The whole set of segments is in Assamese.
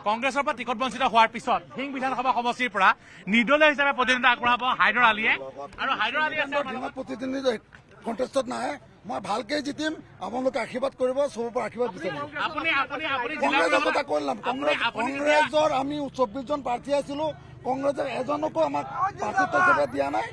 কংগ্ৰেছৰ পৰা টিকট বঞ্চিত হোৱাৰ পিছত ধিং বিধানসভা সমষ্টিৰ পৰা নিৰ্দলীয় হিচাপে প্ৰতিদ্বন্দ্বিতা আগবঢ়াব হাইদৰ আলীয়ে আৰু হাইদৰ আলীয়ে প্ৰতিদ্বন্দ্বী কণ্টেষ্টত নাই মই ভালকে জিতিম আপোনালোকে আশীৰ্বাদ কৰিব চবৰ পৰা আশীৰ্বাদ বিচাৰিম কংগ্ৰেছৰ কথা কৈলাম কংগ্ৰেছৰ আমি 24 জন প্ৰাৰ্থী আছিলো কংগ্ৰেছৰ এজনকো আমাক প্ৰাৰ্থিত্ব হিচাপে দিয়া নাই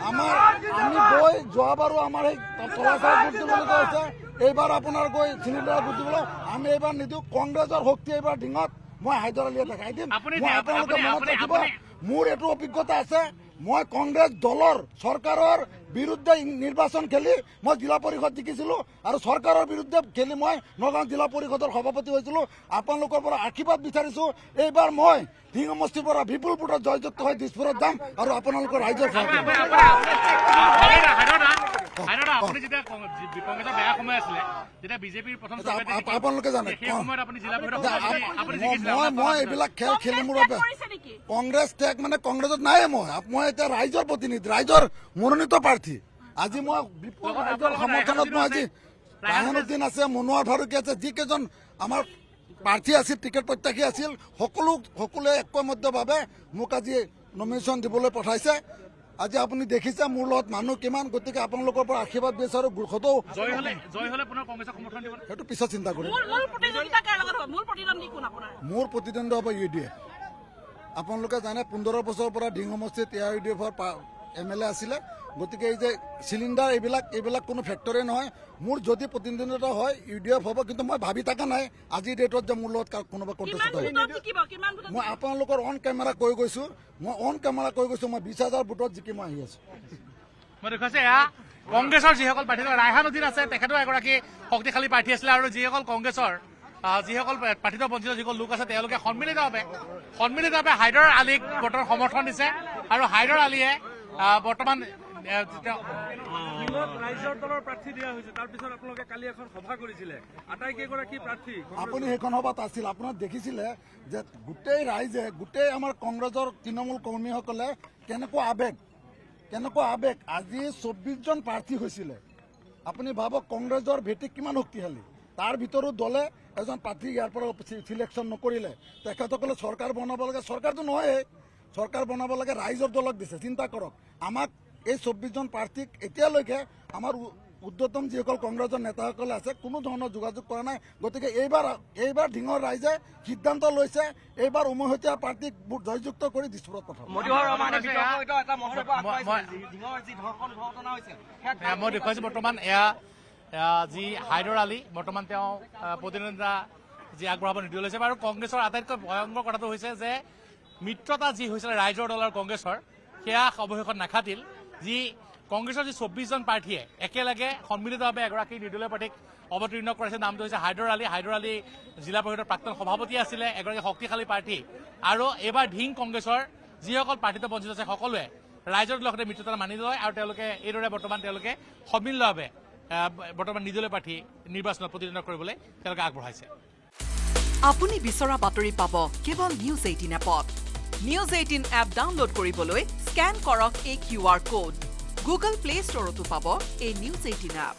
আমাৰ আমি গৈ যোৱাবাৰো আমাৰ এই তলাচাৰ ভোট দিবলগীয়া হৈছে এইবাৰ আপোনাৰ গৈ চিলিণ্ডাৰ ভোট দিবলৈ আমি এইবাৰ নিদিওঁ কংগ্ৰেছৰ শক্তি এইবাৰ ডিঙত মই হাইদৰ আলীয়ে দেখাই দিম মই আপোনালোকে মনত ৰাখিব মোৰ এইটো অভিজ্ঞতা আছে মই কংগ্ৰেছ দলৰ চৰকাৰৰ বিৰুদ্ধে নিৰ্বাচন খেলি মই জিলা পৰিষদ জিকিছিলো আৰু চৰকাৰৰ বিৰুদ্ধে খেলি মই নগাঁও জিলা পৰিষদৰ সভাপতি হৈছিলো আপোনালোকৰ পৰা আশীৰ্বাদ বিচাৰিছো এইবাৰ মই ধিং সমষ্টিৰ পৰা বিপুল ভোটত জয়যুক্ত হৈ দিছপুৰত যাম আৰু আপোনালোকৰ ৰাইজৰ আপোনালোকে জানে মই এইবিলাক খেল খেলি মোৰ বাবে কংগ্ৰেছ ত্যাগ মানে কংগ্ৰেছত নাই মই এতিয়া ৰাইজৰ প্ৰতিনিধি ৰাইজৰ মনোনীত প্ৰাৰ্থী আজি মই বিপুল ৰাইজৰ সমৰ্থনত মই আজি ৰায়হানুদ্দিন আছে মনোৱাৰ ফাৰুকী আছে যিকেইজন আমাৰ প্ৰাৰ্থী আছিল টিকেট প্ৰত্যাশী আছিল সকলোৱে ঐক্যবদ্ধভাৱে মোক আজি নমিনেশ্যন দিবলৈ পঠাইছে আজি আপুনি দেখিছে মোৰ লগত মানুহ কিমান গতিকে আপোনালোকৰ পৰা আশীৰ্বাদ বিচাৰো সেইটো পিছত চিন্তা কৰিম মোৰ প্ৰতিদ্বন্দ্বী হ'ব UDF আপোনালোকে জানে 15 বছৰৰ পৰা ধিং সমষ্টিত UDFৰ MLA আছিলে গতিকে এই যে চিলিণ্ডাৰ এইবিলাক কোনো ফেক্টৰী নহয় মোৰ যদি প্ৰতিদ্বন্দ্বিতা হয় UDF হ'ব কিন্তু মই ভাবি থকা নাই আজিৰ ডেটত যে মোৰ লগত কোনোবা কণ্টেষ্ট হয় মই আপোনালোকৰ অন কেমেৰা কৈ গৈছো মই 20,000 ভোটত জিকি মই আহি আছো মই দেখুৱাইছে এয়া কংগ্ৰেছৰ যিসকল প্ৰাৰ্থী ৰায়হানুদ্দিন আছে তেখেতো এগৰাকী শক্তিশালী প্ৰাৰ্থী আছিলে আৰু যিসকল কংগ্ৰেছৰ যিসকল প্ৰাৰ্থিত বঞ্চিত যিসকল লোক আছে তেওঁলোকে সন্মিলিতভাৱে হাইদৰ আলীক বৰ্তমান সমৰ্থন দিছে আৰু হাইদৰ আলীয়ে বৰ্তমান ৰাইজৰ দলৰ প্ৰাৰ্থী দিয়া হৈছে তাৰ পিছত আপোনালোকে কালি এখন সভা কৰিছিলে আটাইকেইগৰাকী প্ৰাৰ্থী আপুনি সেইখন সভাত আছিল আপোনাক দেখিছিলে যে গোটেই ৰাইজে গোটেই আমাৰ কংগ্ৰেছৰ তৃণমূল কৰ্মীসকলে কেনেকুৱা আবেগ আজি 24 জন প্ৰাৰ্থী হৈছিলে আপুনি ভাবক কংগ্ৰেছৰ ভেটি কিমান শক্তিশালী তাৰ ভিতৰত দলে এজন প্ৰাৰ্থী ইয়াৰ পৰা চিলেকশ্যন নকৰিলে তেখেতসকলে চৰকাৰ বনাব লাগে চৰকাৰটো নহয় চৰকাৰ বনাব লাগে ৰাইজৰ দলক দিছে চিন্তা কৰক আমাক এই 24 জন প্ৰাৰ্থীক এতিয়ালৈকে আমাৰ উদ্যতম যিসকল কংগ্ৰেছৰ নেতাসকলে আছে কোনো ধৰণৰ যোগাযোগ কৰা নাই গতিকে এইবাৰ ধিঙৰ ৰাইজে সিদ্ধান্ত লৈছে এইবাৰ উমৈহতীয়া প্ৰাৰ্থীক জয়যুক্ত কৰি দিছপুৰত পঠাব মই দেখুৱাইছো বৰ্তমান এয়া যি হাইদৰ আলী বৰ্তমান তেওঁ প্ৰতিদ্বন্দ্বিতা যি আগবঢ়াব নিৰ্দলীয় লৈছে আৰু কংগ্ৰেছৰ আটাইতকৈ ভয়ংকৰ কথাটো হৈছে যে মিত্ৰতা যি হৈছিলে ৰাইজৰ দল আৰু কংগ্ৰেছৰ সেয়া অৱশেষত নাখাটিল যি কংগ্ৰেছৰ যি 24 জন প্ৰাৰ্থীয়ে একেলগে সন্মিলিতভাৱে এগৰাকী নিৰ্দলীয় প্ৰাৰ্থীক অৱতীৰ্ণ কৰাইছে নামটো হৈছে হাইদৰ আলী জিলা পৰিষদৰ প্ৰাক্তন সভাপতি আছিলে এগৰাকী শক্তিশালী প্ৰাৰ্থী আৰু এইবাৰ ধিং কংগ্ৰেছৰ যিসকল প্ৰাৰ্থিত বঞ্চিত আছে সকলোৱে ৰাইজৰ লগতে মিত্ৰতা মানি লয় আৰু তেওঁলোকে এইদৰে বৰ্তমান তেওঁলোকে সন্মিলিতভাৱে বৰ্তমান নিৰ্দলীয় প্ৰাৰ্থী নিৰ্বাচনত প্ৰতিদ্বন্দ্বিতা কৰিবলৈ তেওঁলোকে আগবঢ়াইছে আপুনি বিচৰা বাতৰি পাব কেৱল নিউজ 18 এপত নিউজ 18 এপ ডাউনলোড কৰিবলৈ স্কেন কৰক এই QR কোড গুগল প্লে ষ্টৰতো পাব এই নিউজ 18 এপ